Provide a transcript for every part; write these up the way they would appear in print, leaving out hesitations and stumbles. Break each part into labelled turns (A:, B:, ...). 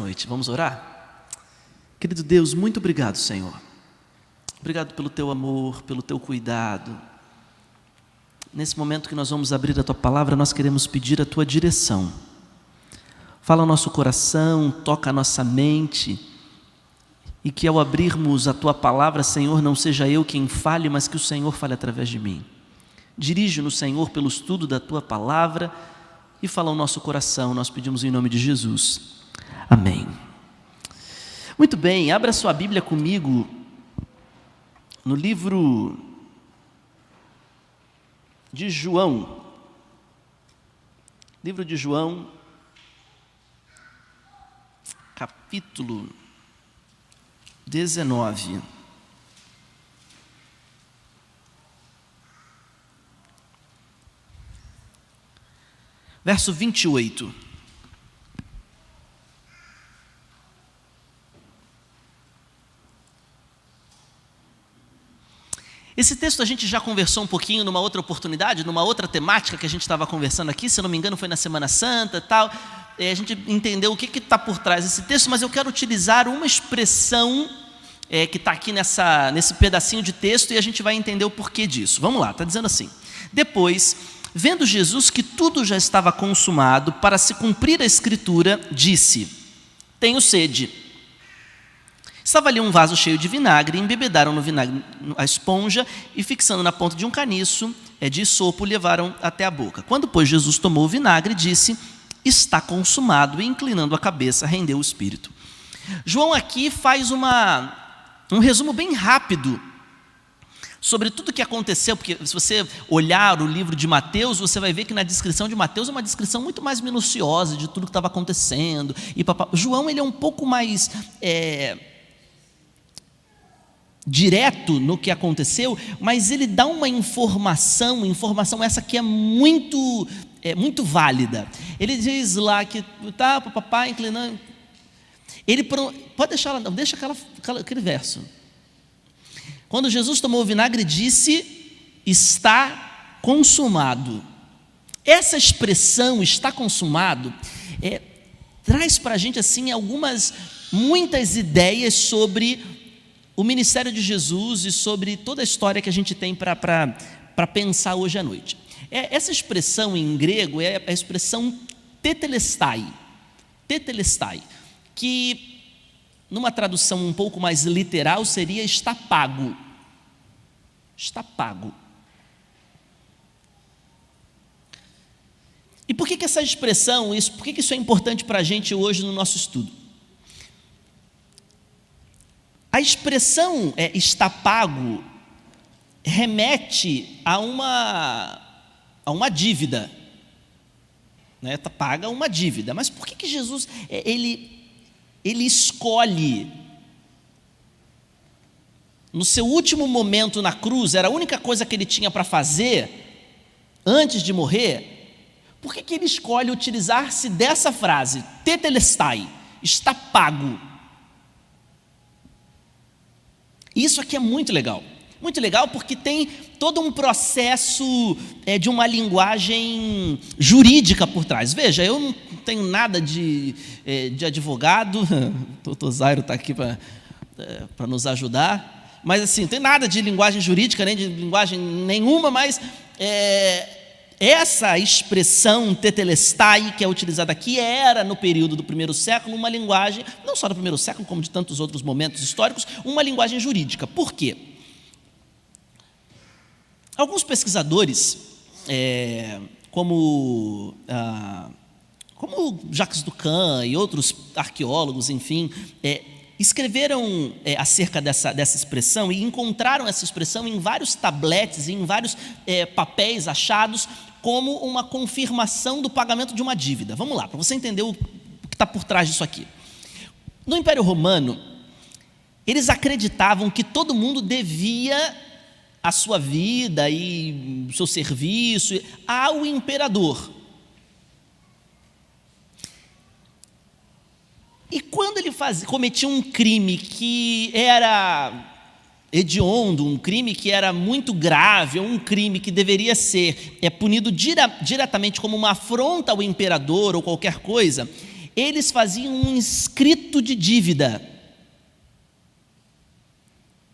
A: noite. Vamos orar? Querido Deus, muito obrigado, Senhor. Obrigado pelo Teu amor, pelo Teu cuidado. Nesse momento que nós vamos abrir a Tua palavra, nós queremos pedir a Tua direção. Fala ao nosso coração, toca a nossa mente, e que ao abrirmos a Tua palavra, Senhor, não seja eu quem fale, mas que o Senhor fale através de mim. Dirige-nos, Senhor, pelo estudo da Tua palavra e fala ao nosso coração. Nós pedimos em nome de Jesus. Amém. Muito bem, abra sua Bíblia comigo no livro de João. Livro de João, capítulo 19. Verso 28. Esse texto a gente já conversou um pouquinho numa outra oportunidade, numa outra temática que a gente estava conversando aqui, se eu não me engano foi na Semana Santa e tal. A gente entendeu o que está por trás desse texto, mas eu quero utilizar uma expressão que está aqui nesse pedacinho de texto, e a gente vai entender o porquê disso. Vamos lá, está dizendo assim: depois, vendo Jesus que tudo já estava consumado, para se cumprir a Escritura, disse: tenho sede. Estava ali um vaso cheio de vinagre, embebedaram no vinagre a esponja e, fixando na ponta de um caniço de isopo, levaram até a boca. Quando, pois, Jesus tomou o vinagre, disse: está consumado, e inclinando a cabeça, rendeu o espírito. João aqui faz um resumo bem rápido sobre tudo o que aconteceu, porque se você olhar o livro de Mateus, você vai ver que na descrição de Mateus é uma descrição muito mais minuciosa de tudo que estava acontecendo. E João, ele é um pouco mais direto no que aconteceu, mas ele dá uma informação essa que é muito válida. Ele diz lá que tá, papai inclinando. Ele pode deixar lá, não, deixa aquele verso. Quando Jesus tomou o vinagre, disse: está consumado. Essa expressão, está consumado, traz para a gente assim muitas ideias sobre o ministério de Jesus e sobre toda a história que a gente tem para pensar hoje à noite. Essa expressão em grego é a expressão tetelestai, que numa tradução um pouco mais literal seria está pago. Está pago. E por que essa expressão, por que isso é importante para a gente hoje no nosso estudo? A expressão está pago remete a uma dívida, né? Está paga uma dívida. Mas por que Jesus ele escolhe, no seu último momento na cruz, era a única coisa que ele tinha para fazer antes de morrer? Por que ele escolhe utilizar-se dessa frase, tetelestai, está pago? Isso aqui é muito legal porque tem todo um processo de uma linguagem jurídica por trás. Veja, eu não tenho nada de advogado, o doutor Zairo está aqui para nos ajudar, mas assim, não tem nada de linguagem jurídica, nem de linguagem nenhuma, mas essa expressão tetelestai que é utilizada aqui era no período do primeiro século uma linguagem, não só do primeiro século como de tantos outros momentos históricos, uma linguagem jurídica. Por quê? Alguns pesquisadores, como Jacques Ducan e outros arqueólogos, enfim, escreveram acerca dessa expressão e encontraram essa expressão em vários tabletes, em vários papéis achados, como uma confirmação do pagamento de uma dívida. Vamos lá, para você entender o que está por trás disso aqui. No Império Romano, eles acreditavam que todo mundo devia a sua vida e o seu serviço ao imperador. E quando ele cometia um crime que era hediondo, um crime que era muito grave, um crime que deveria ser punido diretamente como uma afronta ao imperador ou qualquer coisa, eles faziam um escrito de dívida.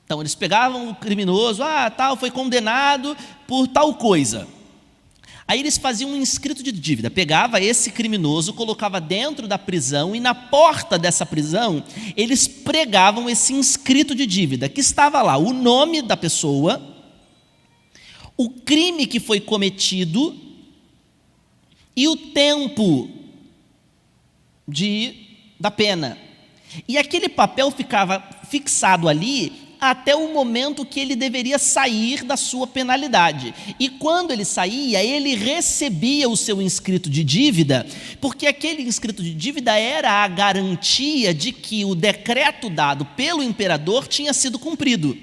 A: Então, eles pegavam o criminoso, tal, foi condenado por tal coisa. Aí eles faziam um escrito de dívida, pegava esse criminoso, colocava dentro da prisão e na porta dessa prisão, eles pregavam esse inscrito de dívida, que estava lá o nome da pessoa, o crime que foi cometido e o tempo da pena. E aquele papel ficava fixado ali até o momento que ele deveria sair da sua penalidade. E quando ele saía, ele recebia o seu inscrito de dívida, porque aquele inscrito de dívida era a garantia de que o decreto dado pelo imperador tinha sido cumprido.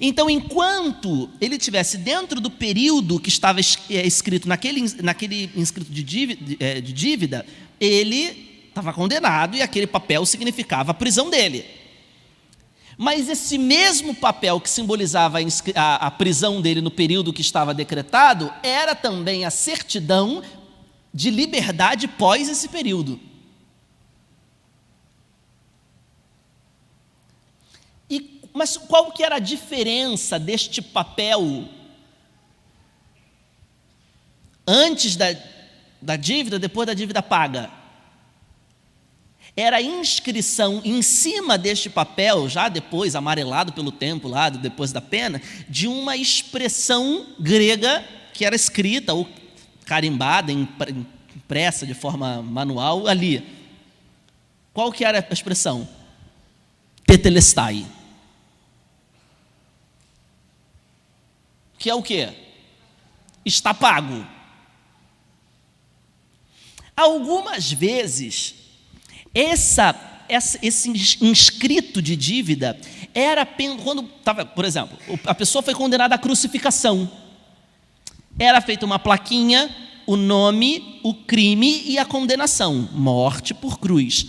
A: Então, enquanto ele estivesse dentro do período que estava escrito naquele inscrito de dívida, ele estava condenado e aquele papel significava a prisão dele. Mas esse mesmo papel que simbolizava a prisão dele no período que estava decretado, era também a certidão de liberdade pós esse período. Mas qual que era a diferença deste papel antes da dívida, depois da dívida paga? Era a inscrição em cima deste papel, já depois amarelado pelo tempo, lá depois da pena, de uma expressão grega que era escrita ou carimbada, impressa de forma manual ali. Qual que era a expressão? Tetelestai. Que é o quê? Está pago. Algumas vezes, esse inscrito de dívida era quando estava, por exemplo, a pessoa foi condenada à crucificação. Era feita uma plaquinha, o nome, o crime e a condenação, morte por cruz.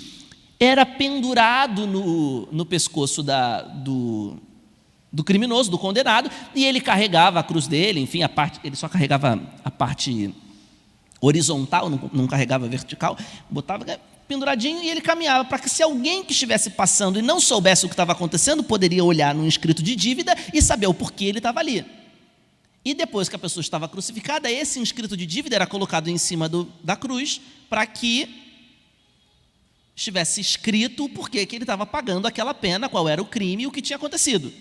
A: Era pendurado no pescoço do criminoso, do condenado, e ele carregava a cruz dele, enfim, ele só carregava a parte horizontal, não carregava vertical, botava penduradinho e ele caminhava, para que se alguém que estivesse passando e não soubesse o que estava acontecendo, poderia olhar no inscrito de dívida e saber o porquê ele estava ali. E depois que a pessoa estava crucificada, esse inscrito de dívida era colocado em cima da cruz, para que estivesse escrito o porquê que ele estava pagando aquela pena, qual era o crime e o que tinha acontecido.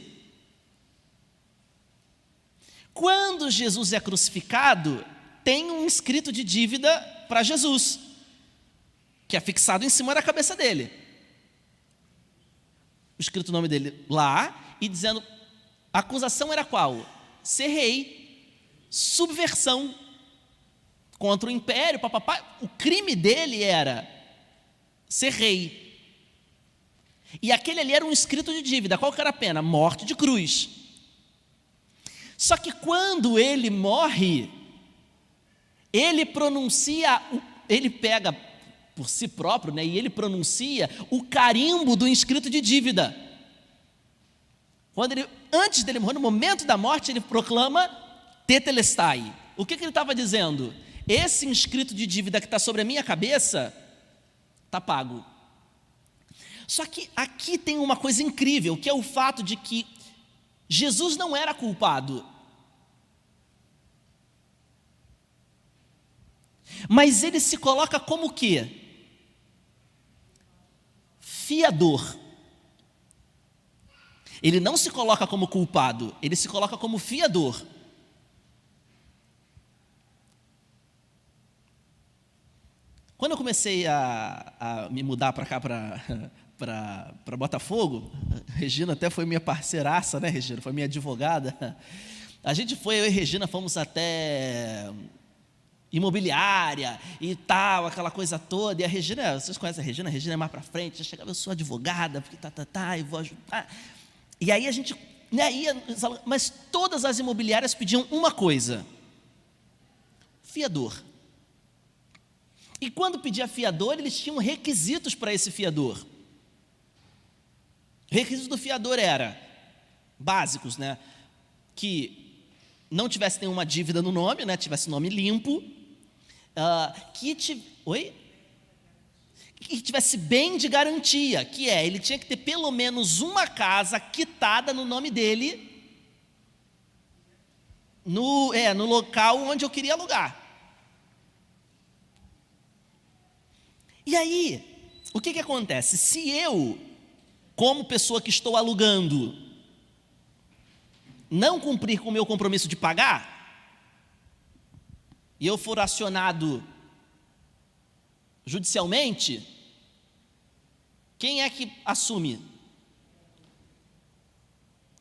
A: Quando Jesus é crucificado, tem um inscrito de dívida para Jesus, que é fixado em cima da cabeça dele. Escrito o nome dele lá, e dizendo, a acusação era qual? Ser rei, subversão contra o império, papapá. O crime dele era ser rei. E aquele ali era um escrito de dívida. Qual que era a pena? Morte de cruz. Só que quando ele morre, ele pega por si próprio, né, e ele pronuncia o carimbo do inscrito de dívida. Antes dele morrer, no momento da morte, ele proclama tetelestai. O que ele estava dizendo? Esse inscrito de dívida que está sobre a minha cabeça, está pago. Só que aqui tem uma coisa incrível, que é o fato de que Jesus não era culpado. Mas ele se coloca como o quê? Fiador. Ele não se coloca como culpado, ele se coloca como fiador. Quando eu comecei a me mudar para cá, para Botafogo, Regina até foi minha parceiraça, né, Regina? Foi minha advogada. A gente foi, eu e Regina, fomos até imobiliária e tal, aquela coisa toda. E a Regina, vocês conhecem a Regina é mais para frente, já chegava, eu sou advogada, porque e vou ajudar. E aí a gente, né, ia, mas todas as imobiliárias pediam uma coisa: fiador. E quando pedia fiador, eles tinham requisitos para esse fiador. O requisito do fiador era básicos, né? Que não tivesse nenhuma dívida no nome, né? Tivesse nome limpo, Oi? que tivesse bem de garantia, que ele tinha que ter pelo menos uma casa quitada no nome dele, no local onde eu queria alugar. E aí, o que acontece? Se eu, como pessoa que estou alugando, não cumprir com o meu compromisso de pagar, e eu for acionado judicialmente, quem é que assume?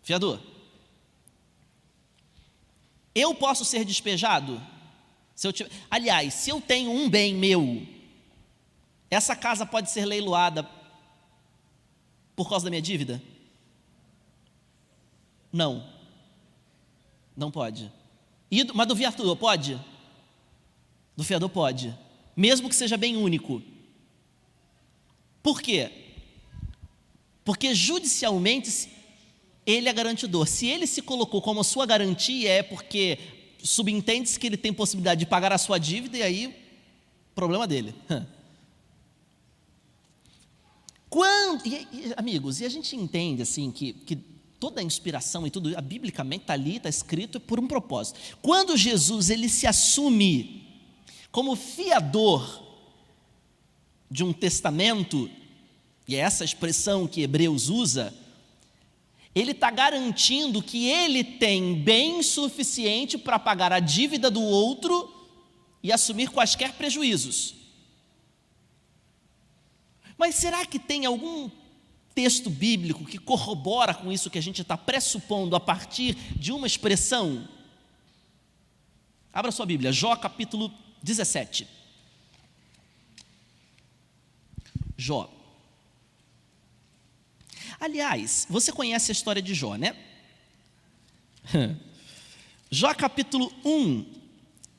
A: Fiador. Eu posso ser despejado? Aliás, se eu tenho um bem meu, essa casa pode ser leiloada por causa da minha dívida? Não. Não pode. Mas do fiador pode? Do fiador pode. Mesmo que seja bem único. Por quê? Porque judicialmente ele é garantidor. Se ele se colocou como sua garantia, é porque subentende-se que ele tem possibilidade de pagar a sua dívida, e aí, problema dele. Amigos, e a gente entende assim que toda a inspiração e tudo, biblicamente está ali, está escrito por um propósito. Quando Jesus ele se assume como fiador de um testamento, e é essa expressão que Hebreus usa, ele está garantindo que ele tem bem suficiente para pagar a dívida do outro e assumir quaisquer prejuízos. Mas será que tem algum texto bíblico que corrobora com isso que a gente está pressupondo a partir de uma expressão? Abra sua Bíblia, Jó capítulo 17. Jó. Aliás, você conhece a história de Jó, né? Jó capítulo 1.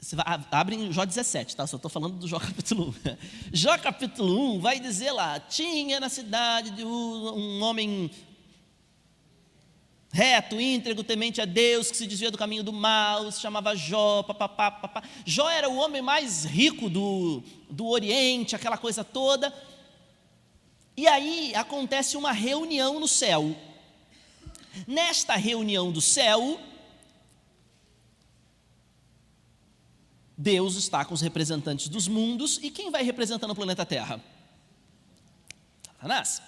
A: Você abre em Jó 17, tá? Só estou falando do Jó capítulo 1. Jó capítulo 1 vai dizer lá: tinha na cidade de um homem reto, íntegro, temente a Deus, que se desvia do caminho do mal, se chamava Jó, papapá. Jó era o homem mais rico do Oriente, aquela coisa toda. E aí acontece uma reunião no céu. Nesta reunião do céu, Deus está com os representantes dos mundos, e quem vai representando o planeta Terra? Satanás.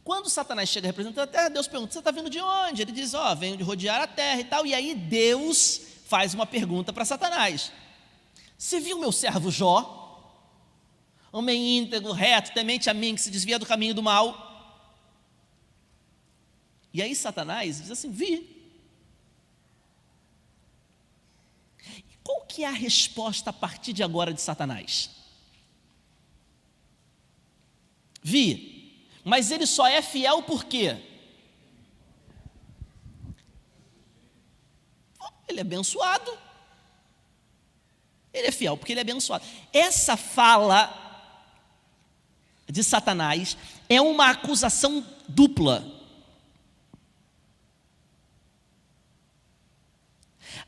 A: Quando Satanás chega representando a Terra, Deus pergunta: você está vindo de onde? Ele diz: venho de rodear a Terra e tal. E aí Deus faz uma pergunta para Satanás: você viu meu servo Jó? Homem íntegro, reto, temente a mim, que se desvia do caminho do mal. E aí Satanás diz assim: vi. Qual que é a resposta a partir de agora de Satanás? Vi, mas ele só é fiel por quê? Ele é abençoado. Ele é fiel porque ele é abençoado. Essa fala de Satanás é uma acusação dupla.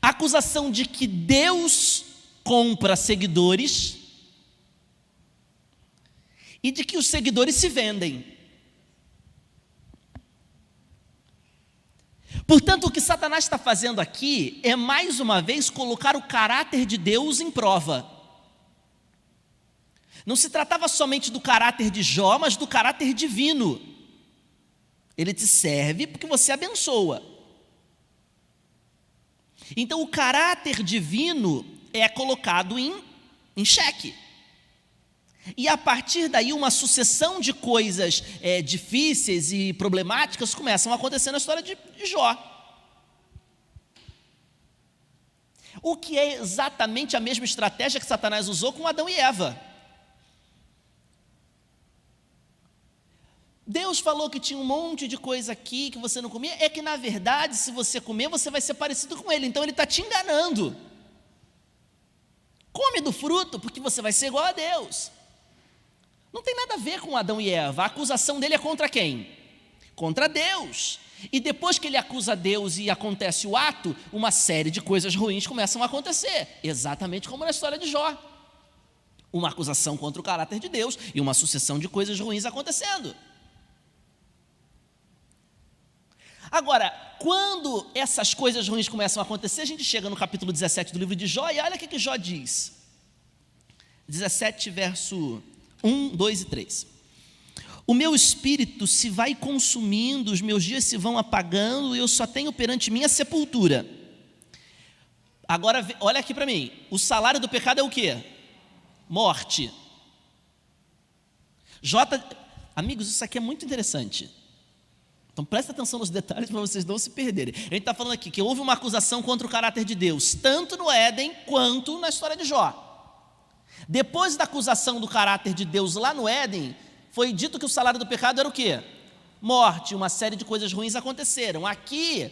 A: A acusação de que Deus compra seguidores e de que os seguidores se vendem. Portanto, o que Satanás está fazendo aqui é, mais uma vez, colocar o caráter de Deus em prova. Não se tratava somente do caráter de Jó, mas do caráter divino. Ele te serve porque você abençoa. Então o caráter divino é colocado em xeque. E a partir daí uma sucessão de coisas difíceis e problemáticas começam a acontecer na história de Jó. O que é exatamente a mesma estratégia que Satanás usou com Adão e Eva. Deus falou que tinha um monte de coisa aqui que você não comia, é que na verdade se você comer você vai ser parecido com ele, então ele está te enganando. Come do fruto porque você vai ser igual a Deus. Não tem nada a ver com Adão e Eva, a acusação dele é contra quem? Contra Deus. E depois que ele acusa Deus e acontece o ato, uma série de coisas ruins começam a acontecer, exatamente como na história de Jó. uma acusação contra o caráter de Deus e uma sucessão de coisas ruins acontecendo. Agora, quando essas coisas ruins começam a acontecer, a gente chega no capítulo 17 do livro de Jó, e olha o que Jó diz. 17, verso 1, 2 e 3. O meu espírito se vai consumindo, os meus dias se vão apagando, e eu só tenho perante mim a sepultura. Agora, olha aqui para mim, o salário do pecado é o quê? Morte. Amigos, isso aqui é muito interessante. Então presta atenção nos detalhes para vocês não se perderem. A gente está falando aqui que houve uma acusação contra o caráter de Deus, tanto no Éden quanto na história de Jó. Depois da acusação do caráter de Deus lá no Éden, foi dito que o salário do pecado era o quê? Morte, uma série de coisas ruins aconteceram. Aqui,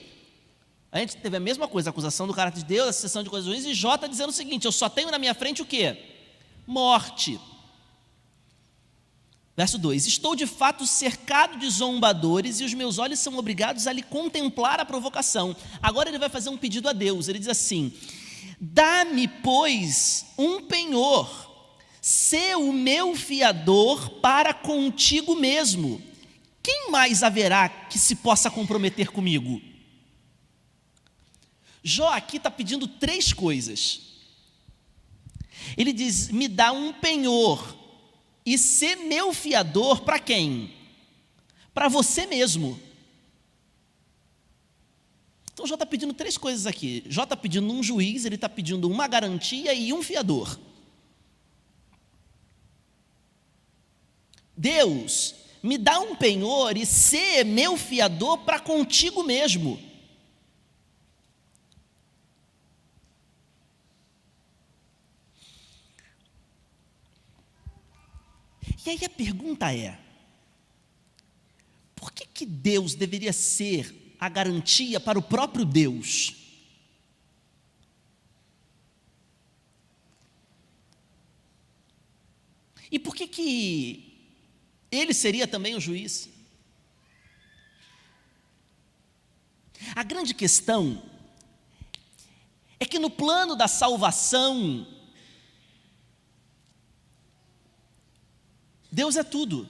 A: a gente teve a mesma coisa, a acusação do caráter de Deus, a sucessão de coisas ruins, e Jó está dizendo o seguinte: eu só tenho na minha frente o quê? Morte. Verso 2: estou de fato cercado de zombadores e os meus olhos são obrigados a lhe contemplar a provocação. Agora ele vai fazer um pedido a Deus, ele diz assim: dá-me, pois, um penhor, sê o meu fiador para contigo mesmo. Quem mais haverá que se possa comprometer comigo? Jó aqui está pedindo 3 coisas. Ele diz: me dá um penhor e ser meu fiador para quem? Para você mesmo. Então Jó está pedindo 3 coisas aqui. Jó está pedindo um juiz, ele está pedindo uma garantia e um fiador. Deus, me dá um penhor e ser meu fiador para contigo mesmo. E aí a pergunta é: por que Deus deveria ser a garantia para o próprio Deus? E por que Ele seria também o juiz? A grande questão é que no plano da salvação, Deus é tudo.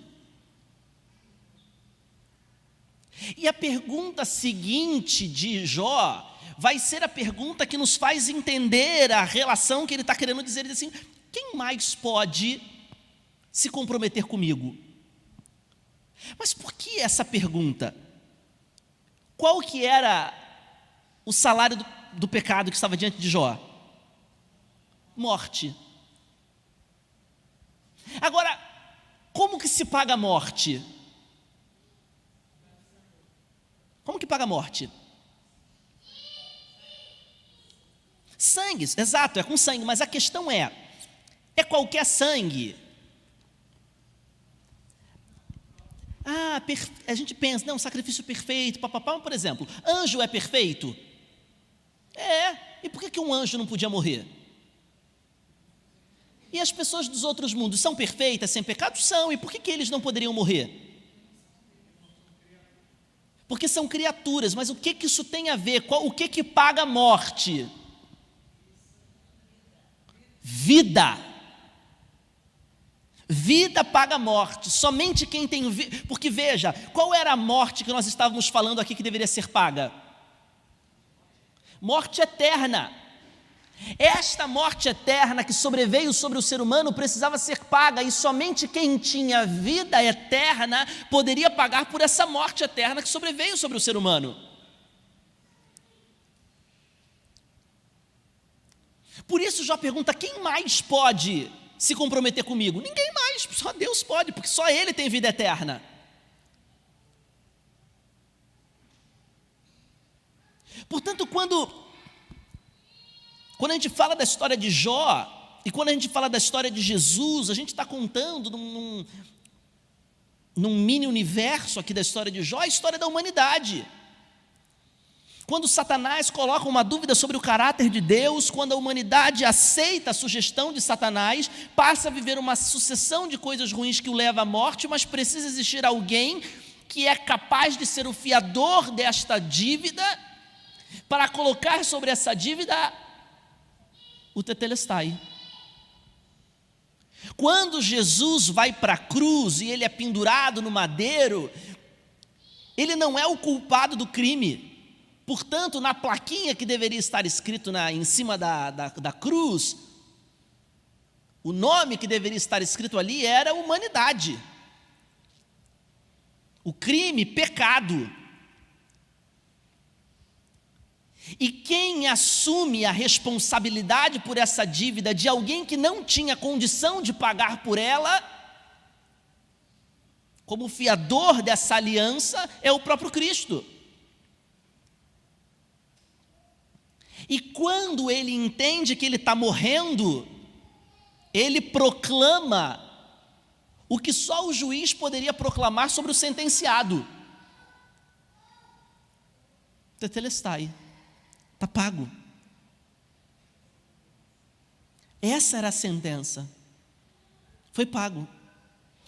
A: E a pergunta seguinte de Jó vai ser a pergunta que nos faz entender a relação que ele está querendo dizer. Ele diz assim: quem mais pode se comprometer comigo? Mas por que essa pergunta? Qual que era o salário do pecado que estava diante de Jó? Morte. Agora, como que se paga a morte? Como que paga a morte? Sangue, exato, é com sangue, mas a questão é qualquer sangue? A gente pensa, não, sacrifício perfeito, papapá, por exemplo, anjo é perfeito? E por que um anjo não podia morrer? E as pessoas dos outros mundos são perfeitas, sem pecado? São, e por que eles não poderiam morrer? Porque são criaturas, mas o que isso tem a ver? O que paga a morte? Vida. Vida paga a morte, somente quem tem vida. Porque veja, qual era a morte que nós estávamos falando aqui que deveria ser paga? Morte eterna. Esta morte eterna que sobreveio sobre o ser humano precisava ser paga, e somente quem tinha vida eterna poderia pagar por essa morte eterna que sobreveio sobre o ser humano. Por isso Jó pergunta: quem mais pode se comprometer comigo? Ninguém mais, só Deus pode, porque só Ele tem vida eterna. Portanto, quando a gente fala da história de Jó, e quando a gente fala da história de Jesus, a gente está contando num mini universo aqui da história de Jó, a história da humanidade. Quando Satanás coloca uma dúvida sobre o caráter de Deus, quando a humanidade aceita a sugestão de Satanás, passa a viver uma sucessão de coisas ruins que o leva à morte, mas precisa existir alguém que é capaz de ser o fiador desta dívida, para colocar sobre essa dívida o tetelestai. Quando Jesus vai para a cruz e ele é pendurado no madeiro, ele não é o culpado do crime. Portanto, na plaquinha que deveria estar escrito em cima da cruz, o nome que deveria estar escrito ali era humanidade. O crime, pecado. E quem assume a responsabilidade por essa dívida de alguém que não tinha condição de pagar por ela, como fiador dessa aliança, é o próprio Cristo. E quando ele entende que ele está morrendo, ele proclama o que só o juiz poderia proclamar sobre o sentenciado: tetelestai, está pago. Essa era a sentença, foi pago.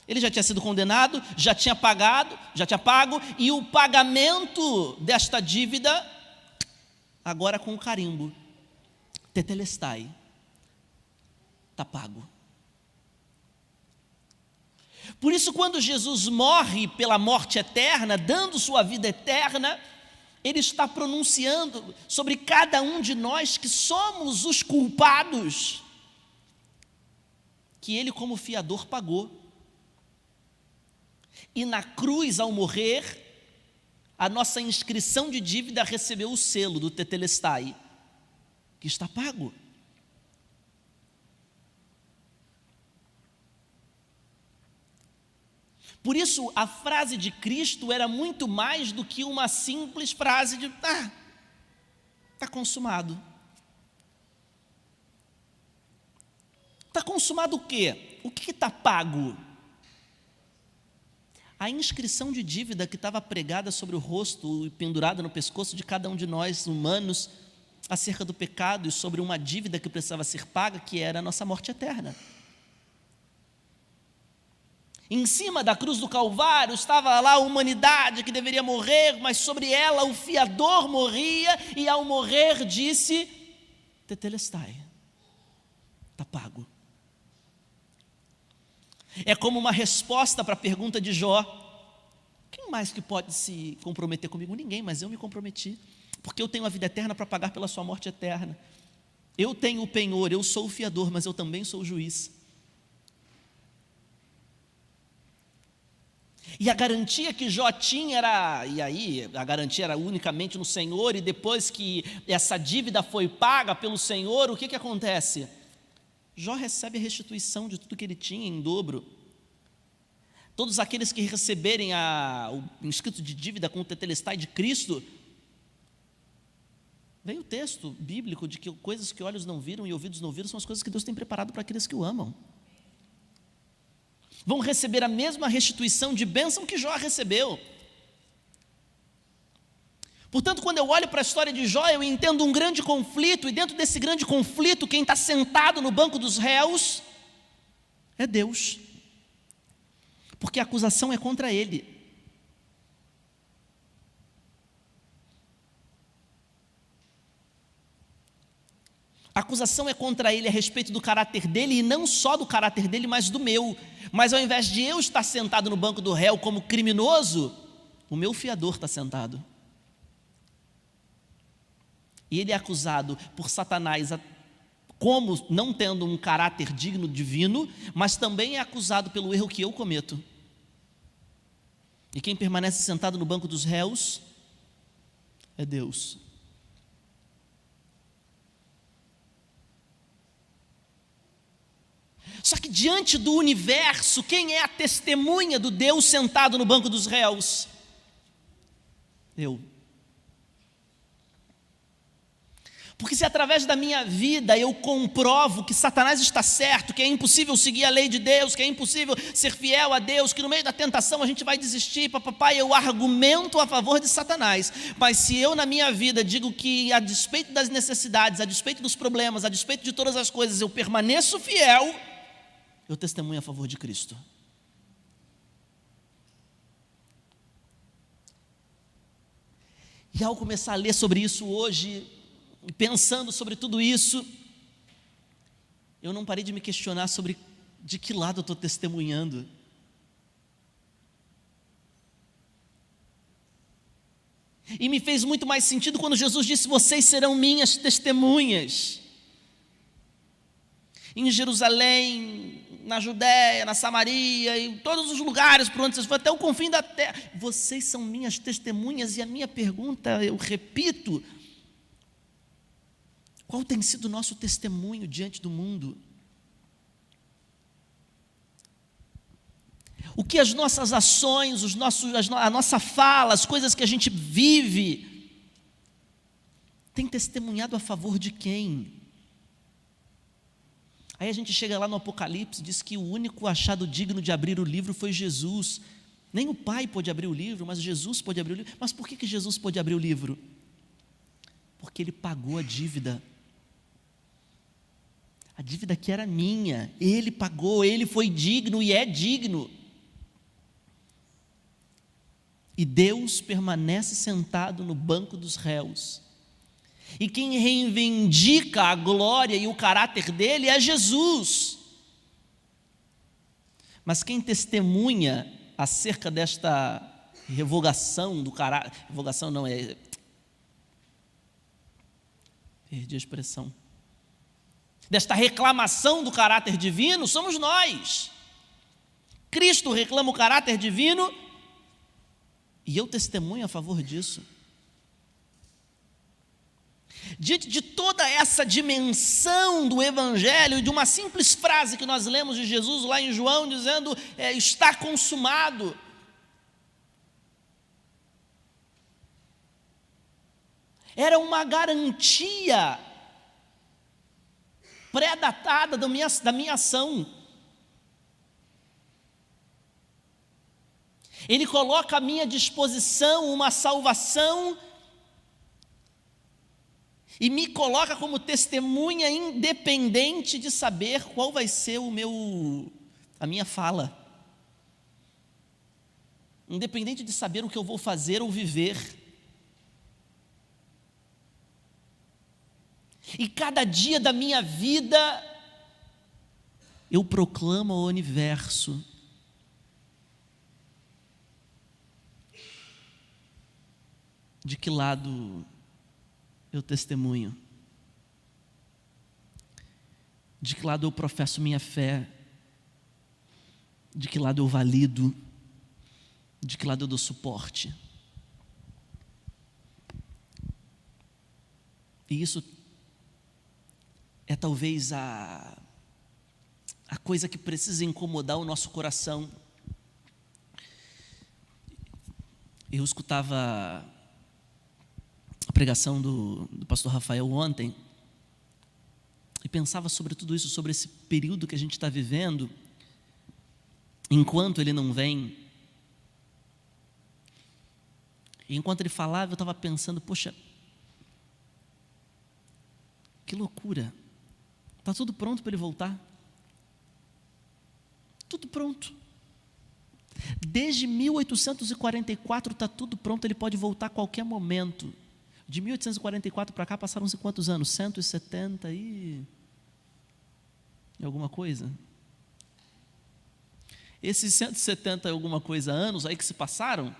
A: Ele já tinha sido condenado, já tinha pago, e o pagamento desta dívida, agora com o carimbo, tetelestai, está pago. Por isso, quando Jesus morre pela morte eterna, dando sua vida eterna, ele está pronunciando sobre cada um de nós que somos os culpados, que ele como fiador pagou. E na cruz, ao morrer, a nossa inscrição de dívida recebeu o selo do tetelestai, que está pago. Por isso, a frase de Cristo era muito mais do que uma simples frase de está consumado. Está consumado o quê? O que está pago? A inscrição de dívida que estava pregada sobre o rosto e pendurada no pescoço de cada um de nós humanos, acerca do pecado e sobre uma dívida que precisava ser paga, que era a nossa morte eterna. Em cima da cruz do Calvário estava lá a humanidade que deveria morrer, mas sobre ela o fiador morria, e ao morrer disse: tetelestai, está pago. É como uma resposta para a pergunta de Jó: quem mais que pode se comprometer comigo? Ninguém, mas eu me comprometi, porque eu tenho a vida eterna para pagar pela sua morte eterna. Eu tenho o penhor, eu sou o fiador, mas eu também sou o juiz. E a garantia que Jó tinha era, e aí a garantia era unicamente no Senhor, e depois que essa dívida foi paga pelo Senhor, o que acontece? Jó recebe a restituição de tudo que ele tinha em dobro. Todos aqueles que receberem o inscrito de dívida com o tetelestai de Cristo, vem o texto bíblico de que coisas que olhos não viram e ouvidos não viram são as coisas que Deus tem preparado para aqueles que o amam. Vão receber a mesma restituição de bênção que Jó recebeu. Portanto, quando eu olho para a história de Jó, eu entendo um grande conflito, e dentro desse grande conflito, quem está sentado no banco dos réus é Deus, porque a acusação é contra ele. A acusação é contra ele a respeito do caráter dele, e não só do caráter dele, mas do meu. Mas ao invés de eu estar sentado no banco do réu como criminoso, o meu fiador está sentado. E ele é acusado por Satanás como não tendo um caráter digno divino, mas também é acusado pelo erro que eu cometo. E quem permanece sentado no banco dos réus é Deus. Só que diante do universo, quem é a testemunha do Deus sentado no banco dos réus? Eu. Porque se através da minha vida eu comprovo que Satanás está certo, que é impossível seguir a lei de Deus, que é impossível ser fiel a Deus, que no meio da tentação a gente vai desistir, papai, eu argumento a favor de Satanás. Mas se eu na minha vida digo que a despeito das necessidades, a despeito dos problemas, a despeito de todas as coisas, eu permaneço fiel, eu testemunho a favor de Cristo. E ao começar a ler sobre isso hoje, pensando sobre tudo isso, eu não parei de me questionar sobre De que lado eu estou testemunhando? E me fez muito mais sentido quando Jesus disse: vocês serão minhas testemunhas. Em Jerusalém, na Judéia, na Samaria, em todos os lugares por onde vocês foram, até o confim da terra. Vocês são minhas testemunhas. E a minha pergunta, eu repito: qual tem sido o nosso testemunho diante do mundo? O que as nossas ações, a nossa fala, as coisas que a gente vive, tem testemunhado a favor de quem? Aí a gente chega lá no Apocalipse, diz que o único achado digno de abrir o livro foi Jesus. Nem o Pai pôde abrir o livro, mas Jesus pôde abrir o livro. Mas por que Jesus pôde abrir o livro? Porque Ele pagou a dívida. A dívida que era minha, Ele pagou, Ele foi digno e é digno. E Deus permanece sentado no banco dos réus. E quem reivindica a glória e o caráter dele é Jesus. Mas quem testemunha acerca desta revogação do caráter, revogação não é, perdi a expressão, desta reclamação do caráter divino, somos nós. Cristo reclama o caráter divino e eu testemunho a favor disso. Diante de toda essa dimensão do Evangelho, de uma simples frase que nós lemos de Jesus lá em João, dizendo, está consumado. Era uma garantia pré-datada da minha ação. Ele coloca à minha disposição uma salvação e me coloca como testemunha independente de saber qual vai ser a minha fala. Independente de saber o que eu vou fazer ou viver. E cada dia da minha vida, eu proclamo ao universo: de que lado eu testemunho? De que lado eu professo minha fé? De que lado eu valido? De que lado eu dou suporte? E isso é talvez a coisa que precisa incomodar o nosso coração. Eu escutava a pregação do pastor Rafael ontem e pensava sobre tudo isso, sobre esse período que a gente está vivendo, enquanto ele não vem. E enquanto ele falava, eu estava pensando, poxa, que loucura, está tudo pronto para ele voltar, tudo pronto, desde 1844 está tudo pronto, ele pode voltar a qualquer momento. De 1844 para cá passaram-se quantos anos? 170 e alguma coisa? Esses 170 e alguma coisa anos aí que se passaram,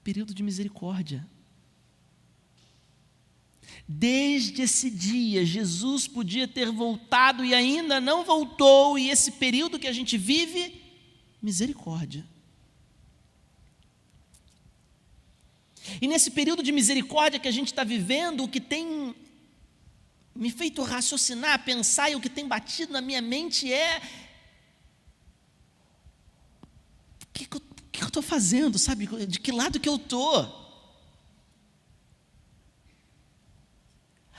A: período de misericórdia. Desde esse dia, Jesus podia ter voltado e ainda não voltou, e esse período que a gente vive, misericórdia. E nesse período de misericórdia que a gente está vivendo, o que tem me feito raciocinar, pensar, e o que tem batido na minha mente é: o que eu estou fazendo, sabe? De que lado que eu estou?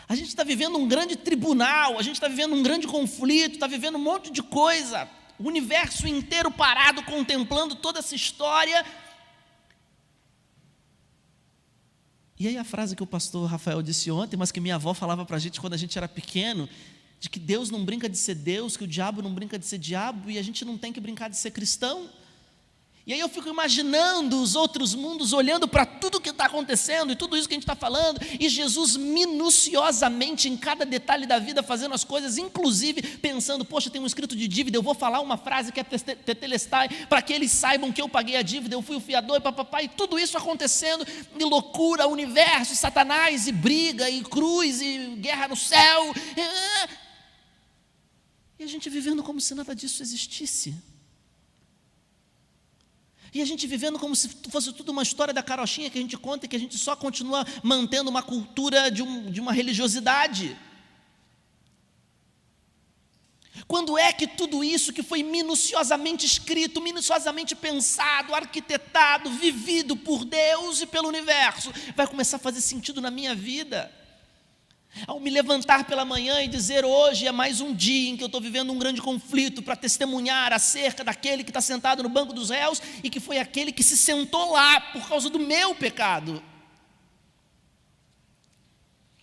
A: A gente está vivendo um grande tribunal, a gente está vivendo um grande conflito, está vivendo um monte de coisa, o universo inteiro parado, contemplando toda essa história. E aí a frase que o pastor Rafael disse ontem, mas que minha avó falava para a gente quando a gente era pequeno, de que Deus não brinca de ser Deus, que o diabo não brinca de ser diabo, e a gente não tem que brincar de ser cristão. E aí eu fico imaginando os outros mundos olhando para tudo que está acontecendo e tudo isso que a gente está falando, e Jesus minuciosamente em cada detalhe da vida fazendo as coisas, inclusive pensando, poxa, tem um escrito de dívida, eu vou falar uma frase que é tetelestai, para que eles saibam que eu paguei a dívida, eu fui o fiador, e tudo isso acontecendo, e loucura, universo, Satanás, e briga, e cruz, e guerra no céu, e a gente vivendo como se nada disso existisse. E a gente vivendo como se fosse tudo uma história da carochinha que a gente conta e que a gente só continua mantendo uma cultura de uma religiosidade. Quando é que tudo isso que foi minuciosamente escrito, minuciosamente pensado, arquitetado, vivido por Deus e pelo universo, vai começar a fazer sentido na minha vida? Ao me levantar pela manhã e dizer, hoje é mais um dia em que eu estou vivendo um grande conflito para testemunhar acerca daquele que está sentado no banco dos réus e que foi aquele que se sentou lá por causa do meu pecado.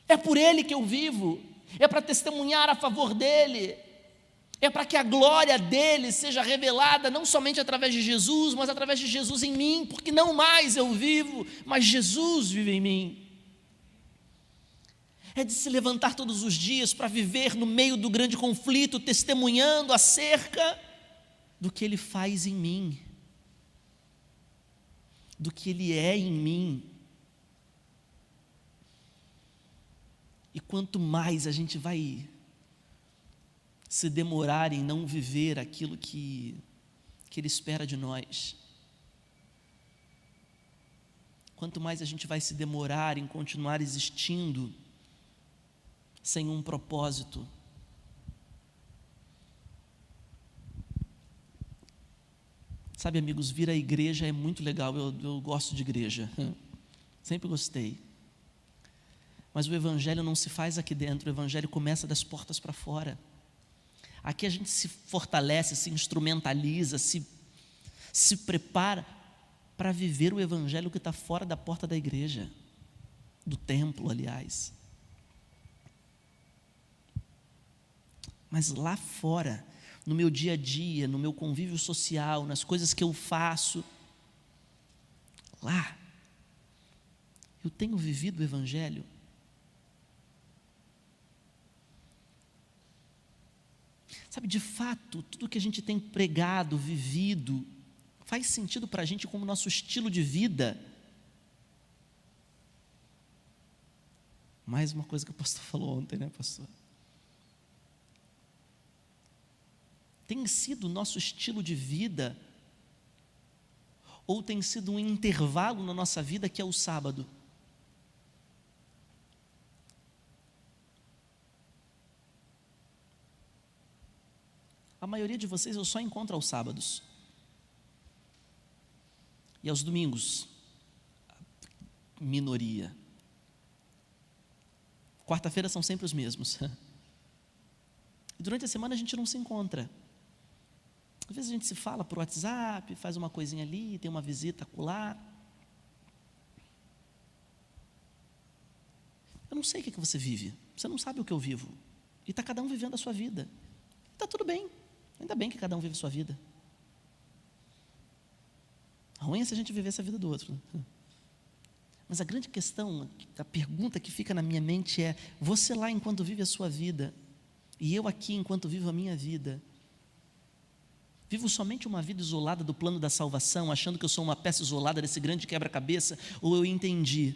A: É por ele que eu vivo, é para testemunhar a favor dele, é para que a glória dele seja revelada não somente através de Jesus, mas através de Jesus em mim, porque não mais eu vivo, mas Jesus vive em mim. É de se levantar todos os dias para viver no meio do grande conflito, testemunhando acerca do que Ele faz em mim, do que Ele é em mim. E quanto mais a gente vai se demorar em não viver aquilo que Ele espera de nós, quanto mais a gente vai se demorar em continuar existindo sem um propósito, sabe, amigos, vir à igreja é muito legal, eu gosto de igreja, sempre gostei, mas o evangelho não se faz aqui dentro, o evangelho começa das portas para fora. Aqui a gente se fortalece, se instrumentaliza, se prepara para viver o evangelho que está fora da porta da igreja, do templo, aliás. Mas lá fora, no meu dia a dia, no meu convívio social, nas coisas que eu faço, lá, eu tenho vivido o evangelho. Sabe, de fato, tudo que a gente tem pregado, vivido, faz sentido para a gente como nosso estilo de vida. Mais uma coisa que o pastor falou ontem, né, pastor? Tem sido o nosso estilo de vida, ou tem sido um intervalo na nossa vida que é o sábado? A maioria de vocês eu só encontro aos sábados e aos domingos, minoria. Quarta-feira são sempre os mesmos. E durante a semana a gente não se encontra. Às vezes a gente se fala por WhatsApp, faz uma coisinha ali, tem uma visita acolá. Eu não sei o que você vive, você não sabe o que eu vivo. E está cada um vivendo a sua vida. Está tudo bem, ainda bem que cada um vive a sua vida. Ruim é se a gente vivesse a vida do outro. Mas a grande questão, a pergunta que fica na minha mente é, você lá enquanto vive a sua vida, e eu aqui enquanto vivo a minha vida, vivo somente uma vida isolada do plano da salvação, achando que eu sou uma peça isolada desse grande quebra-cabeça, ou eu entendi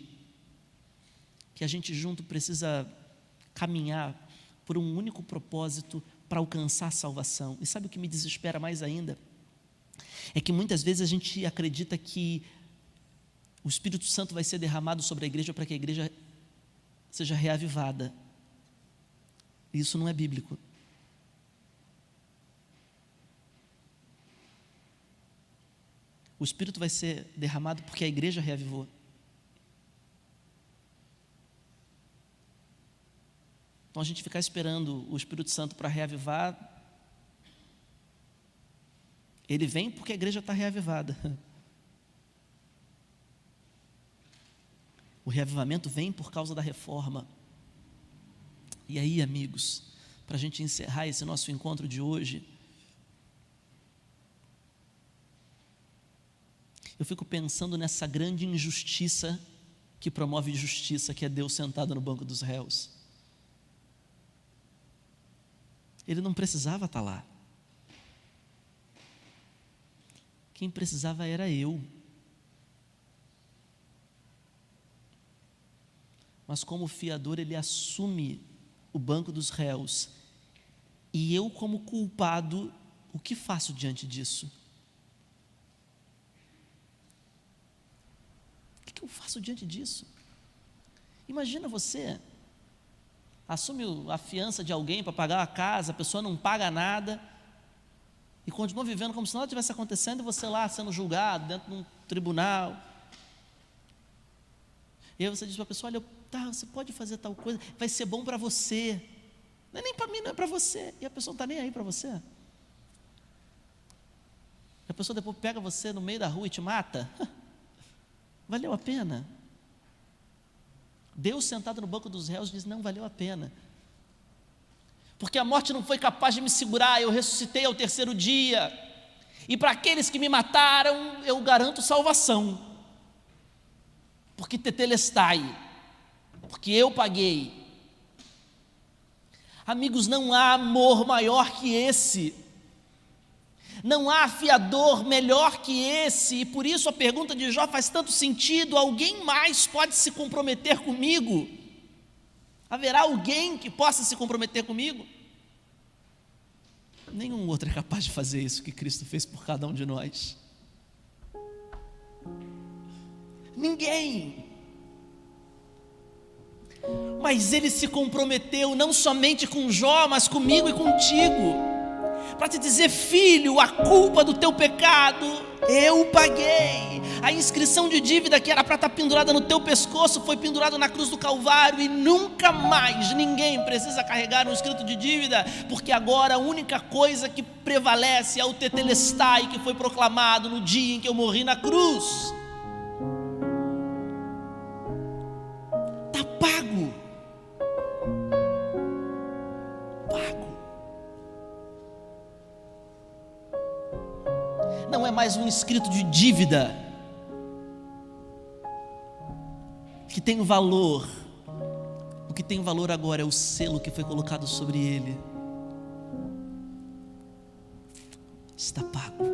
A: que a gente junto precisa caminhar por um único propósito para alcançar a salvação? E sabe o que me desespera mais ainda? É que muitas vezes a gente acredita que o Espírito Santo vai ser derramado sobre a igreja para que a igreja seja reavivada. E isso não é bíblico. O Espírito vai ser derramado porque a igreja reavivou. Então a gente ficar esperando o Espírito Santo para reavivar, ele vem porque a igreja está reavivada. O reavivamento vem por causa da reforma. E aí, amigos, para a gente encerrar esse nosso encontro de hoje, Eu fico pensando nessa grande injustiça que promove justiça, que é Deus sentado no banco dos réus. Ele não precisava estar lá. Quem precisava era eu. Mas como fiador, ele assume o banco dos réus. E eu, como culpado, o que faço diante disso? O que eu faço diante disso? Imagina você assume a fiança de alguém para pagar a casa, a pessoa não paga nada e continua vivendo como se nada tivesse acontecendo, e você lá sendo julgado dentro de um tribunal. E aí você diz para a pessoa: olha, tá, você pode fazer tal coisa, vai ser bom para você. Não é nem para mim, não é para você. E a pessoa não está nem aí para você. A pessoa depois pega você no meio da rua e te mata. Valeu a pena? Deus sentado no banco dos réus diz: não valeu a pena, porque a morte não foi capaz de me segurar, eu ressuscitei ao terceiro dia, e para aqueles que me mataram, eu garanto salvação, porque tetelestai, porque eu paguei. Amigos, não há amor maior que esse, não há fiador melhor que esse, e por isso a pergunta de Jó faz tanto sentido: alguém mais pode se comprometer comigo? Haverá alguém que possa se comprometer comigo? Nenhum outro é capaz de fazer isso que Cristo fez por cada um de nós. Ninguém. Mas Ele se comprometeu não somente com Jó, mas comigo e contigo, para te dizer: filho, a culpa do teu pecado eu paguei. A inscrição de dívida que era para estar pendurada no teu pescoço foi pendurada na cruz do Calvário, e nunca mais ninguém precisa carregar um escrito de dívida, porque agora a única coisa que prevalece é o tetelestai, que foi proclamado no dia em que eu morri na cruz. Está pago. Não é mais um escrito de dívida que tem valor. O que tem valor agora é o selo que foi colocado sobre ele. Está pago.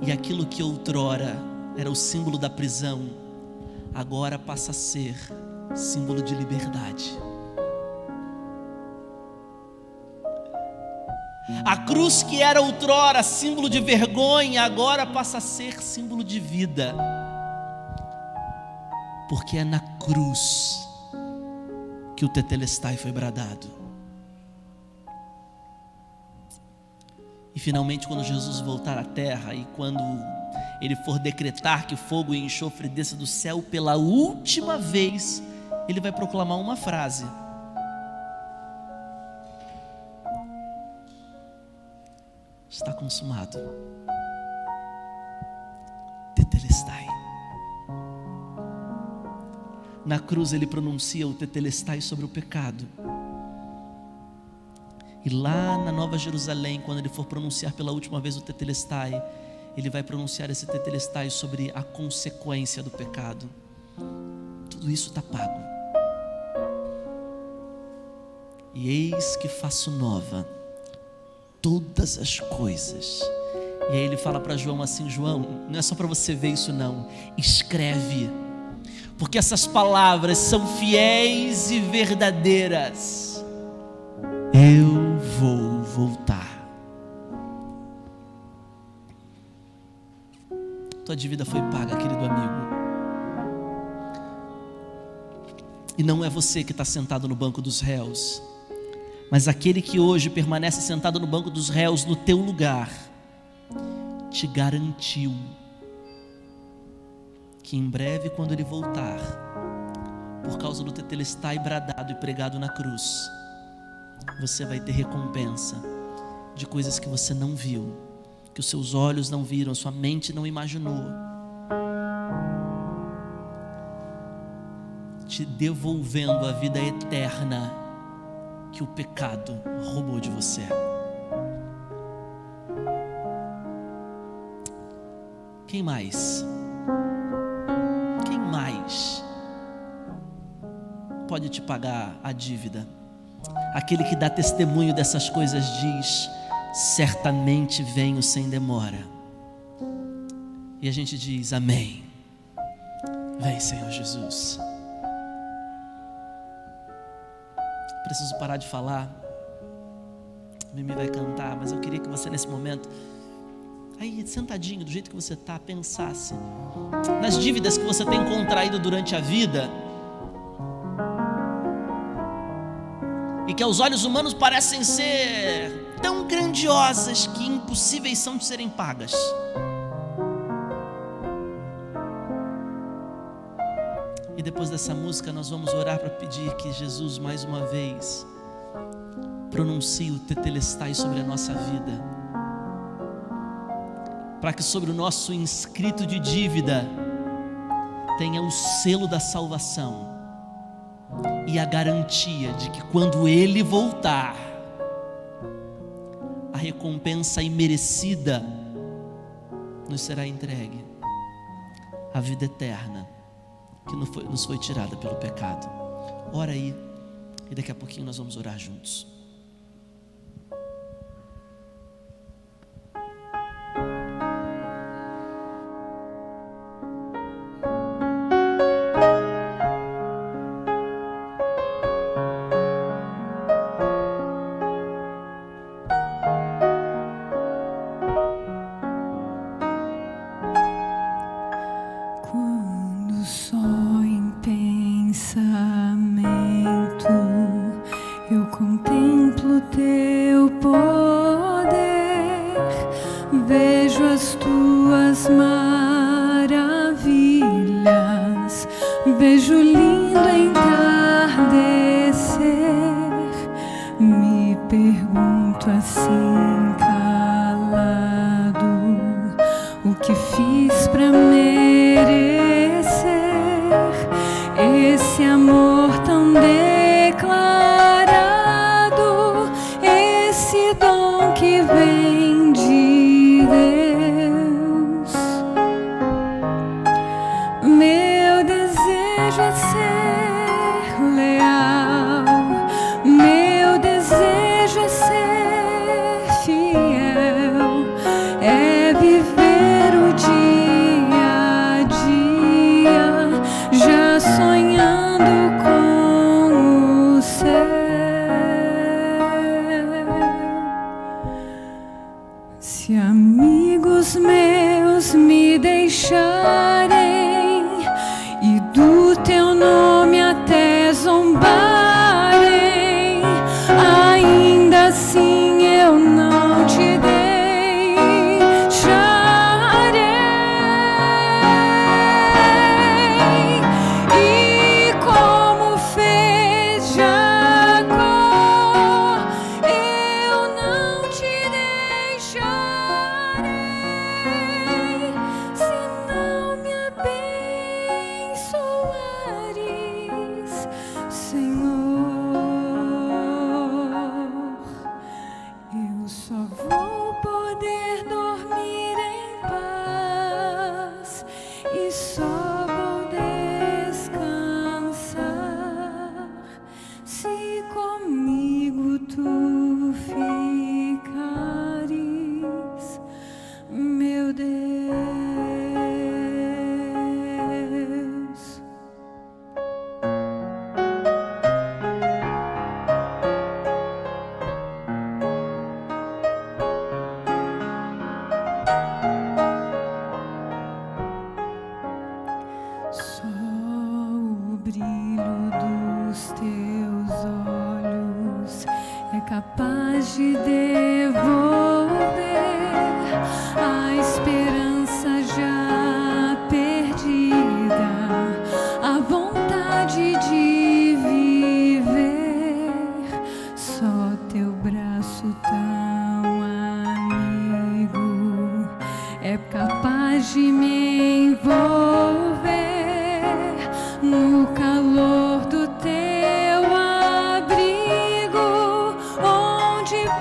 A: E aquilo que outrora era o símbolo da prisão, agora passa a ser símbolo de liberdade. A cruz que era outrora símbolo de vergonha, agora passa a ser símbolo de vida, porque é na cruz que o tetelestai foi bradado. E finalmente, quando Jesus voltar à terra, e quando Ele for decretar que fogo e enxofre desça do céu pela última vez, Ele vai proclamar uma frase: está consumado. Tetelestai. Na cruz Ele pronuncia o tetelestai sobre o pecado. E lá na Nova Jerusalém, quando Ele for pronunciar pela última vez o tetelestai, Ele vai pronunciar esse tetelestai sobre a consequência do pecado. Tudo isso está pago. E eis que faço nova todas as coisas. E aí Ele fala para João assim: João, não é só para você ver isso não, escreve, porque essas palavras são fiéis e verdadeiras. Eu vou voltar. Tua dívida foi paga, querido amigo. E não é você que está sentado no banco dos réus, mas aquele que hoje permanece sentado no banco dos réus no teu lugar, te garantiu que em breve, quando Ele voltar, por causa do tetelestai bradado e pregado na cruz, você vai ter recompensa de coisas que você não viu, que os seus olhos não viram, a sua mente não imaginou, te devolvendo a vida eterna que o pecado roubou de você. Quem mais? Quem mais pode te pagar a dívida? Aquele que dá testemunho dessas coisas diz: certamente venho sem demora. E a gente diz: amém. Vem, Senhor Jesus. Preciso parar de falar. Mimi vai cantar, mas eu queria que você nesse momento, aí sentadinho, do jeito que você está, pensasse nas dívidas que você tem contraído durante a vida e que aos olhos humanos parecem ser tão grandiosas que impossíveis são de serem pagas. E depois dessa música nós vamos orar para pedir que Jesus mais uma vez pronuncie o tetelestai sobre a nossa vida, para que sobre o nosso inscrito de dívida tenha o selo da salvação e a garantia de que quando Ele voltar, a recompensa imerecida nos será entregue, a vida eterna que nos foi tirada pelo pecado. Ora aí, e daqui a pouquinho nós vamos orar juntos.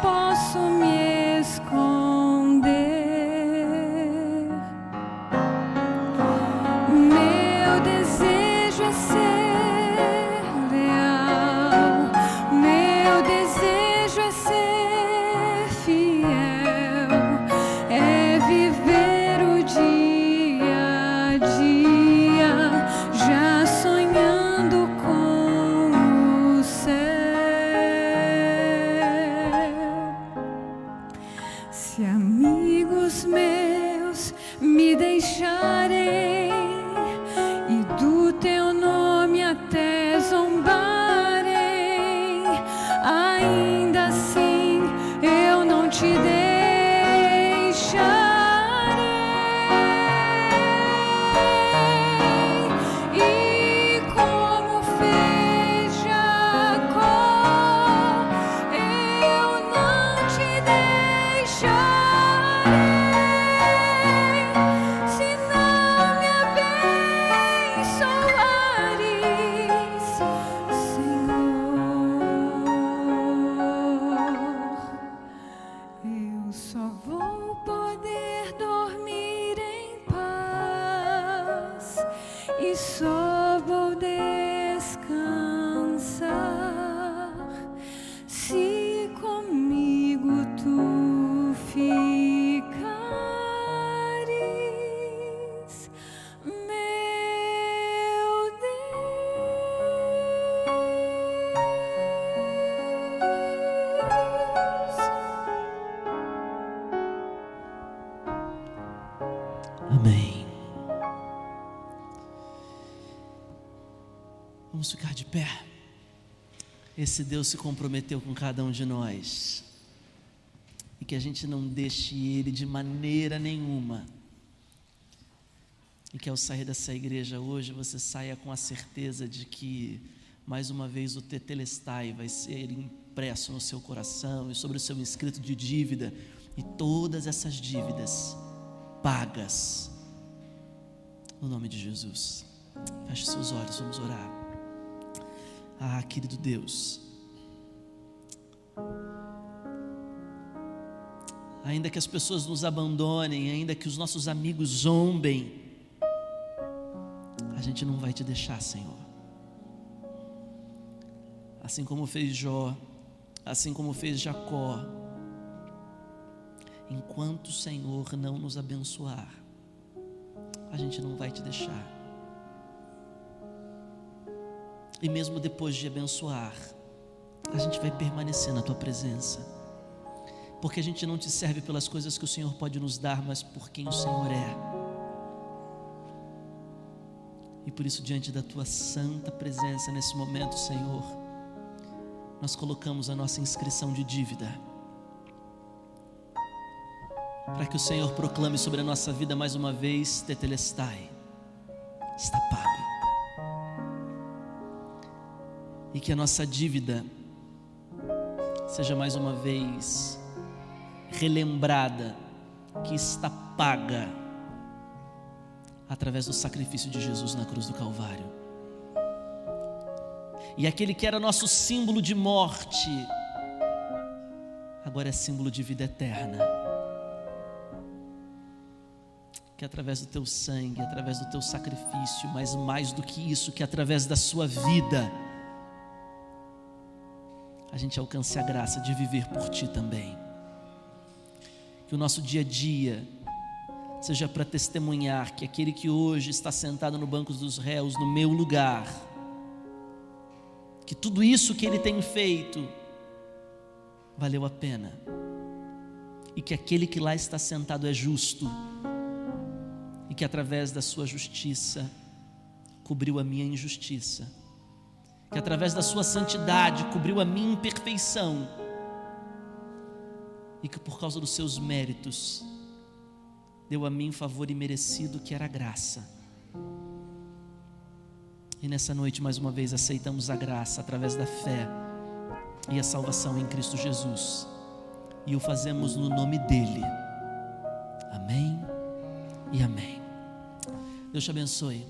B: Posso me esconder. dos meus me deixarem, e do teu nome até zombarem, ainda assim eu não te deixarei. E como fez Jacó, eu não te deixarei, se não me abençoares, Senhor. Eu só vou poder dormir em paz e só vou descansar se comigo tu ficares, meu Deus.
A: Amém. Vamos ficar de pé. Esse Deus se comprometeu com cada um de nós, e que a gente não deixe Ele de maneira nenhuma, e que ao sair dessa igreja hoje você saia com a certeza de que mais uma vez o Tetelestai vai ser impresso no seu coração e sobre o seu inscrito de dívida, e todas essas dívidas pagas no nome de Jesus. Feche seus olhos, vamos orar. Ah, querido Deus, ainda que as pessoas nos abandonem, ainda que os nossos amigos zombem, a gente não vai te deixar, Senhor. Assim como fez Jó, assim como fez Jacó, enquanto o Senhor não nos abençoar, a gente não vai te deixar. E mesmo depois de abençoar, a gente vai permanecer na tua presença, porque a gente não te serve pelas coisas que o Senhor pode nos dar, mas por quem o Senhor é. E por isso, diante da tua santa presença nesse momento, Senhor, nós colocamos a nossa inscrição de dívida, para que o Senhor proclame sobre a nossa vida mais uma vez: Tetelestai, está pago. E que a nossa dívida seja mais uma vez relembrada, que está paga através do sacrifício de Jesus na cruz do Calvário. E aquele que era nosso símbolo de morte, agora é símbolo de vida eterna. Que através do teu sangue, através do teu sacrifício, mas mais do que isso, que através da sua vida, a gente alcance a graça de viver por ti também. Que o nosso dia a dia seja para testemunhar que aquele que hoje está sentado no banco dos réus, no meu lugar, que tudo isso que ele tem feito valeu a pena, e que aquele que lá está sentado é justo, e que através da sua justiça cobriu a minha injustiça, que através da sua santidade cobriu a minha imperfeição, e que por causa dos seus méritos deu a mim favor imerecido, que era a graça. E nessa noite mais uma vez aceitamos a graça através da fé e a salvação em Cristo Jesus, e o fazemos no nome dele. Amém e amém. Deus te abençoe.